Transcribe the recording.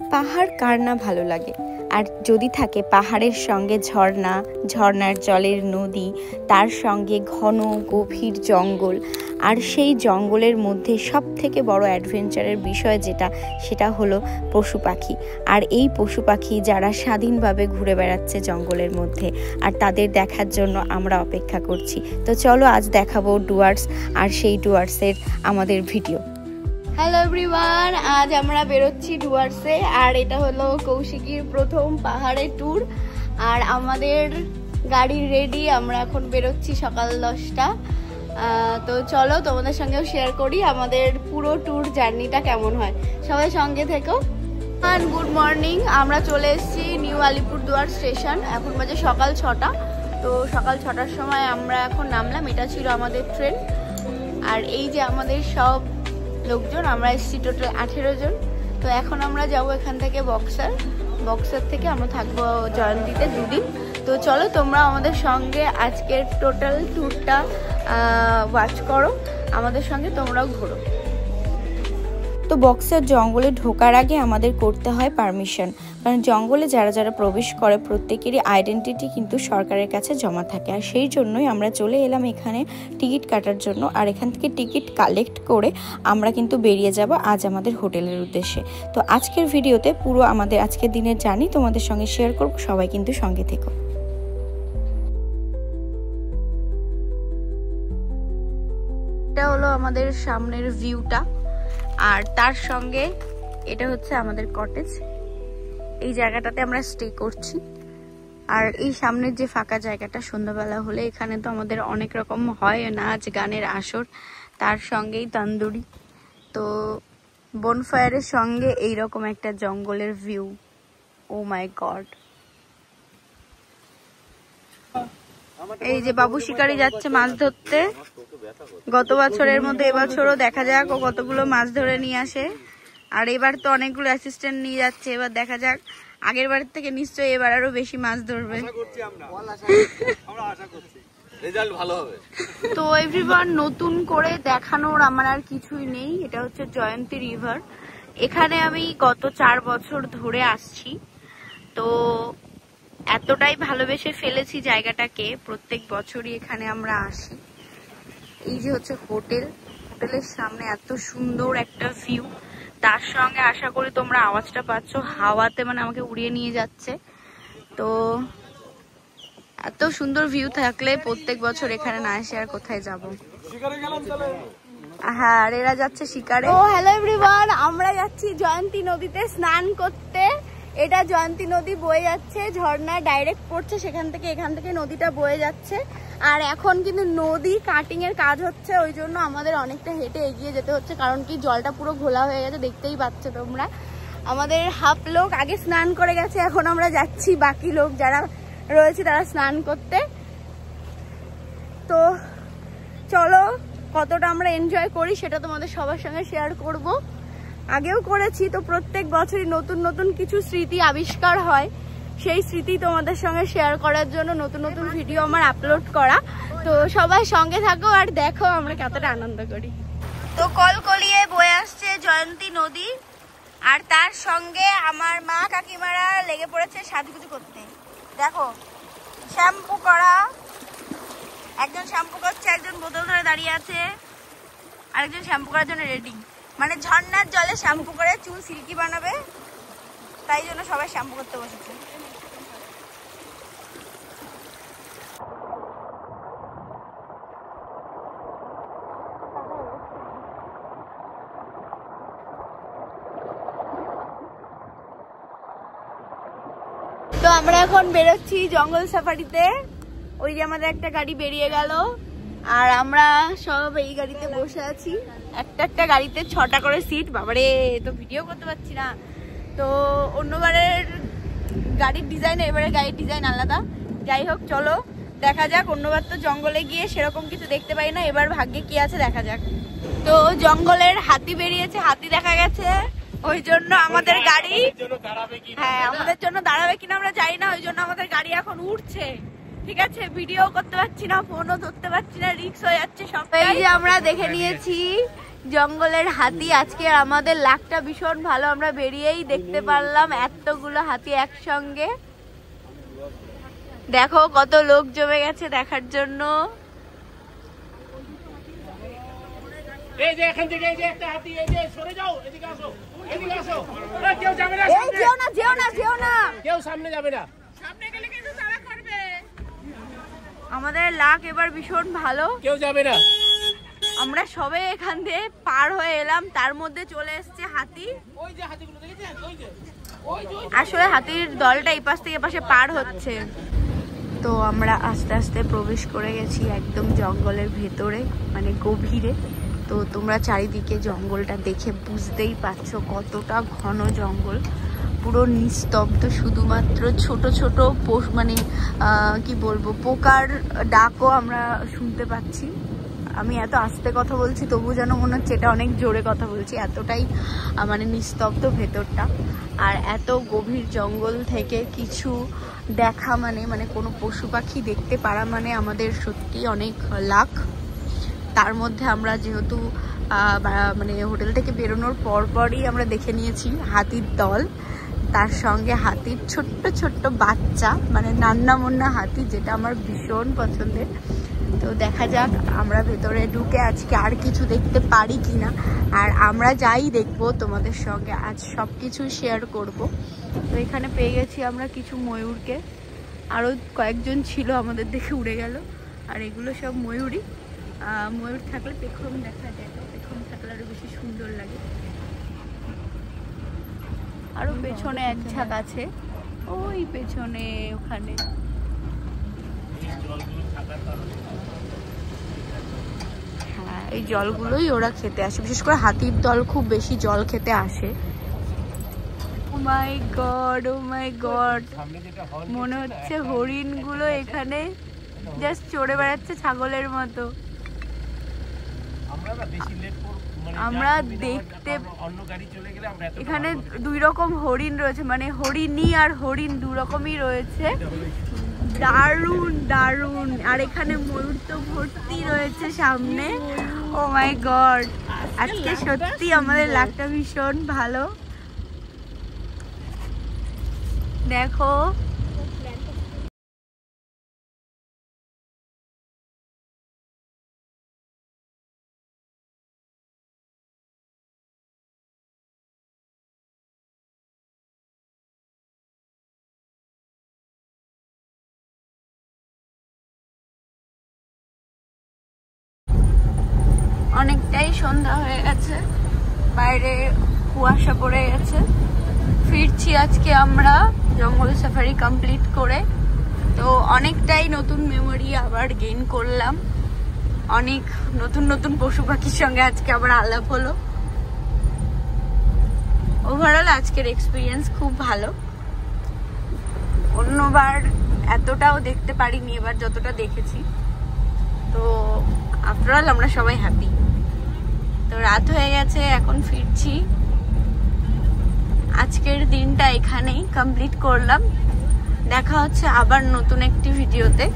পাহাড় কার না ভালো লাগে, আর যদি থাকে পাহাড়ের সঙ্গে ঝর্ণা, ঝর্ণার জলের নদী, তার সঙ্গে ঘন গভীর জঙ্গল, আর সেই জঙ্গলের মধ্যে সব থেকে বড় অ্যাডভেঞ্চারের বিষয় যেটা, সেটা হলো পশু পাখি। আর এই পশু পাখি যারা স্বাধীনভাবে ঘুরে বেড়াচ্ছে জঙ্গলের মধ্যে, আর তাদের দেখার জন্য আমরা অপেক্ষা করছি। তো চলো আজ দেখাবো ডুয়ার্স, আর সেই ডুয়ার্সের আমাদের ভিডিও। হ্যালো এভরিওয়ান, আজ আমরা বেরোচ্ছি ডুয়ার্সে, আর এটা হলো কৌশিকীর প্রথম পাহাড়ের ট্যুর। আর আমাদের গাড়ি রেডি, আমরা এখন বেরোচ্ছি সকাল 10টা। তো চলো তোমাদের সঙ্গেও শেয়ার করি আমাদের পুরো ট্যুর জার্নিটা কেমন হয়, সবাই সঙ্গে থেকো। আর গুড মর্নিং, আমরা চলে এসেছি নিউ আলিপুরদুয়ার স্টেশন। এখন বাজে সকাল 6টা। তো সকাল 6টার সময় আমরা এখন নামলাম, এটা ছিল আমাদের ট্রেন। আর এই যে আমাদের সব লোকজন, আমরা এসেছি টোটাল 18 জন। তো এখন আমরা যাব এখান থেকে বক্সার থেকে আমরা থাকবো জয়ন্তীতে 2 দিন। তো চলো তোমরা আমাদের সঙ্গে আজকের টোটাল ট্যুরটা ওয়াচ করো, আমাদের সঙ্গে তোমরাও ঘোরো। তো বক্সার জঙ্গলে ঢোকার আগে আমাদের করতে হয় পারমিশন, কারণ জঙ্গলে যারা যারা প্রবেশ করে প্রত্যেকেরই আইডেন্টিটি কিন্তু সরকারের কাছে জমা থাকে। আর সেই জন্যই আমরা চলে এলাম এখানে টিকিট কাটার জন্য। আর এখান থেকে টিকিট কালেক্ট করে আমরা কিন্তু বেরিয়ে যাব আজ আমাদের হোটেলের উদ্দেশ্যে। তো আজকের ভিডিওতে পুরো আমাদের আজকের দিনের জার্নি তোমাদের সঙ্গে শেয়ার করব, সবাই কিন্তু সঙ্গে থেকো। এটা হলো আমাদের সামনের ভিউটা, আর তার সঙ্গে এটা হচ্ছে আমাদের কটেজ। এই জায়গাটাতে আমরা স্টে করছি। আর এই সামনের যে ফাঁকা জায়গাটা, সন্ধ্যাবেলা হলে এখানে তো আমাদের অনেক রকম হয় নাচ গানের আসর, তার সঙ্গেই তন্দুরি। তো বনফায়ারের সঙ্গে এইরকম একটা জঙ্গলের ভিউ, ও মাই গড। এই যে বাবু শিকারি যাচ্ছে মাছ ধরতে। গত বছরের মধ্যে এবছরও দেখা যাক ও কতগুলো মাছ ধরে নিয়ে আসে। আর এবার তো অনেকগুলো অ্যাসিস্ট্যান্ট নিয়ে যাচ্ছে, এবার দেখা যাক। আগের বার থেকে নিশ্চয়ই এবার আরো বেশি মাছ ধরবে। তো এভরিওয়ান, নতুন করে দেখানোর আমার আর কিছুই নেই। এটা হচ্ছে জয়ন্তী রিভার। এখানে আমি গত 4 বছর ধরে আসছি। তো এতটাই ভালোবেসে ফেলেছি জায়গাটাকে, প্রত্যেক বছরই এখানে আমরা আসি। এই যে হচ্ছে হোটেলের সামনে এত সুন্দর একটা ভিউ, তার সঙ্গে আশা করি তোমরা আওয়াজটা পাচ্ছ, হাওয়াতে মানে আমাকে উড়িয়ে নিয়ে যাচ্ছে। তো এত সুন্দর ভিউ থাকলে প্রত্যেক বছর এখানে না এসে আর কোথায় যাব। হ্যাঁ, আর এরা যাচ্ছে শিকারে। ও হ্যালো এভরিওয়ান, আমরা যাচ্ছি জয়ন্তী নদীতে স্নান করতে। এটা জয়ন্তী নদী বয়ে যাচ্ছে, ঝর্ণা ডাইরেক্ট পড়ছে সেখান থেকে, এখান থেকে নদীটা বয়ে যাচ্ছে। আর এখন কিন্তু নদী কাটিং এর কাজ হচ্ছে, ওই জন্য আমাদের অনেকটা হেঁটে এগিয়ে যেতে হচ্ছে, কারণ কি জলটা পুরো ঘোলা হয়ে গেছে, দেখতেই পাচ্ছ তোমরা। আমাদের হাফ লোক আগে স্নান করে গেছে, এখন আমরা যাচ্ছি বাকি লোক যারা রয়েছে তারা স্নান করতে। তো চলো কতটা আমরা এনজয় করি সেটা তোমাদের সবার সঙ্গে শেয়ার করব। আগেও করেছি, তো প্রত্যেক বছরই নতুন নতুন কিছু স্মৃতি আবিষ্কার হয়, সেই স্মৃতি তোমাদের সঙ্গে শেয়ার করার জন্য নতুন নতুন ভিডিও আমার আপলোড করা। তো সবাই সঙ্গে থাকো আর দেখো আমরা কতটা আনন্দ করি। তো কলকলিয়ে বয়ে আসছে জয়ন্তী নদী, আর তার সঙ্গে আমার মা কাকিমারা লেগে পড়েছে সাজুগুজু করতে। দেখো শ্যাম্পু করা, একজন শ্যাম্পু করছে, একজন বোতল ধরে দাঁড়িয়ে আছে, আরেকজন শ্যাম্পু করার জন্য রেডি। মানে ঝর্ণার জলে শ্যাম্পু করে চুল সিল্কি বানাবে, তাই জন্য সবাই শ্যাম্পু করতে বসেছে। তো আমরা এখন বেরোচ্ছি জঙ্গল সাফারিতে। ওই যে আমাদের একটা গাড়ি বেরিয়ে গেল, আর আমরা সব এই গাড়িতে বসে আছি। একটা গাড়িতে 6টা করে সিট। বাবারে, তো ভিডিও করতে পারছি না। তো অন্যবারের গাড়ির ডিজাইন, এবারের গাড়ির ডিজাইন আলাদা। যাই হোক, চলো দেখা যাক। অন্যবার তো জঙ্গলে গিয়ে সেরকম কিছু দেখতে পাই না, এবার ভাগ্যে কি আছে দেখা যাক। তো জঙ্গলের হাতি বেরিয়েছে, হাতি দেখা গেছে, ওই জন্য আমাদের গাড়ি, হ্যাঁ আমাদের জন্য দাঁড়াবে কিনা আমরা জানি না, ওই জন্য আমাদের গাড়ি এখন উঠছে। ঠিক আছে, ভিডিও করতে পারছি না, ফোনও ধরতে পারছি না, রিস্ক হয়ে যাচ্ছে সব। এই যে আমরা দেখে নিয়েছি জঙ্গলের হাতি। আজকে আমাদের লাকটা ভীষণ ভালো, আমরা বেরিয়েই দেখতে পারলাম এতগুলো হাতি একসঙ্গে। দেখো কত লোক জমে গেছে দেখার জন্য। এই যে এখান থেকে এই যে একটা হাতি, এই যে সরে যাও, এদিকে আসো, এদিকে আসো। কেউ যাবে না, এই যেও না, যেও না, যেও না, কেউ সামনে যাবে না। সামনে গেলে কিন্তু তারা করবে। আমাদের লাক এবার ভীষণ ভালো, কেউ যাবে না। আমরা সবাই এখান দিয়ে পার হয়ে এলাম, তার মধ্যে চলে এসেছে হাতি। ওই যে হাতিগুলো দেখেছেন, ওই যে আসলে হাতির দলটা এই পাশ থেকে পাশে পার হচ্ছে। তো আমরা আস্তে আস্তে প্রবেশ করে গেছি একদম জঙ্গলের ভেতরে, মানে গভীরে। তো তোমরা চারিদিকে জঙ্গলটা দেখে বুঝতেই পারছো কতটা ঘন জঙ্গল, পুরো নিস্তব্ধ, শুধুমাত্র ছোট ছোট মানে কি বলবো, পোকার ডাকও আমরা শুনতে পাচ্ছি। আমি এত আস্তে কথা বলছি তবু যেন মনে হচ্ছে এটা অনেক জোরে কথা বলছি, এতটাই মানে নিস্তব্ধ ভেতরটা। আর এত গভীর জঙ্গল থেকে কিছু দেখা মানে কোনো পশু পাখি দেখতে পারা মানে আমাদের সত্যি অনেক লাক। তার মধ্যে আমরা যেহেতু মানে হোটেল থেকে বেরোনোর পরপরই আমরা দেখে নিয়েছি হাতির দল, তার সঙ্গে হাতির ছোট্ট ছোট্ট বাচ্চা, মানে নান্না মুন্না হাতি, যেটা আমার ভীষণ পছন্দের। তো দেখা যাক আমরা ভেতরে ঢুকে আজকে আর কিছু দেখতে পারি কিনা। আর আমরা যাই দেখবো তোমাদের সঙ্গে আজ সব কিছু শেয়ার করব। তো এখানে পেয়ে গেছি আমরা কিছু ময়ূরকে, আরও কয়েকজন ছিল আমাদের দেখে উড়ে গেল। আর এগুলো সব ময়ূরই। ময়ূর থাকলে পেখম দেখা যায়, পেখম থাকলে আরো বেশি সুন্দর লাগে। আরো পেছনে এক ঝাঁক আছে, ওই পেছনে ওখানে। হ্যাঁ, এই জলগুলোই ওরা খেতে আসে, বিশেষ করে হাতির দল খুব বেশি জল খেতে আসে। ও মাই গড, ও মাই গড, মনে হচ্ছে হরিণগুলো এখানে জাস্ট চড়ে বেড়াচ্ছে ছাগলের মতো। আমরা দেখতে এখানে দুই রকম হরিণ রয়েছে, মানে হরিণী আর হরিণ দু রকমই রয়েছে। দারুণ দারুণ। আর এখানে ময়ূর তো ভর্তি রয়েছে সামনে। ও মাই গড, আজকে সত্যি আমাদের লাকটা ভীষণ ভালো। দেখো অনেকটাই সন্ধ্যা হয়ে গেছে, বাইরে কুয়াশা পড়ে গেছে। ফিরছি আজকে আমরা জঙ্গল সাফারি কমপ্লিট করে। তো অনেকটাই নতুন মেমোরি আবার গেইন করলাম, অনেক নতুন নতুন পশু পাখির সঙ্গে আজকে আবার আলাপ হলো। ওভারঅল আজকের এক্সপিরিয়েন্স খুব ভালো। অন্যবার এতটাও দেখতে পারিনি, এবার যতটা দেখেছি। তো আফটারঅল আমরা সবাই হ্যাপি। তো রাত হয়ে গেছে, এখন ফিরছি। আজকের দিনটা এখানেই কমপ্লিট করলাম। দেখা হচ্ছে আবার নতুন একটি ভিডিওতে।